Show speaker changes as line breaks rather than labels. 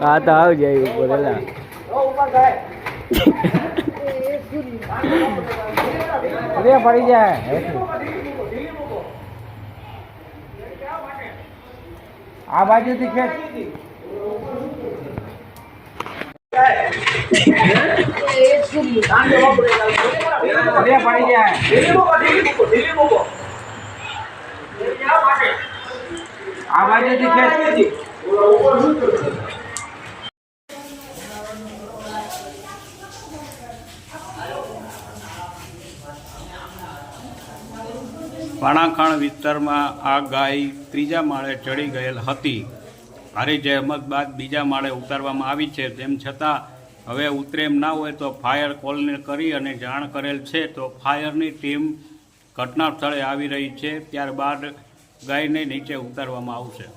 હા તો આવી જાય ઉપર એલા પડી જાય આ બાજુથી ખેંચ પડી જાય આ બાજુથી ખેંચ
પાણાખાણ વિસ્તારમાં આ ગાય ત્રીજા માળે ચડી ગયેલ હતી. ભારે જહેમત બાદ બીજા માળે ઉતારવામાં આવી છે. તેમ છતાં હવે ઉતરે એમ ના હોય તો ફાયર કોલને કરી અને જાણ કરેલ છે. તો ફાયરની ટીમ ઘટના સ્થળે આવી રહી છે. ત્યારબાદ ગાયને નીચે ઉતારવામાં આવશે.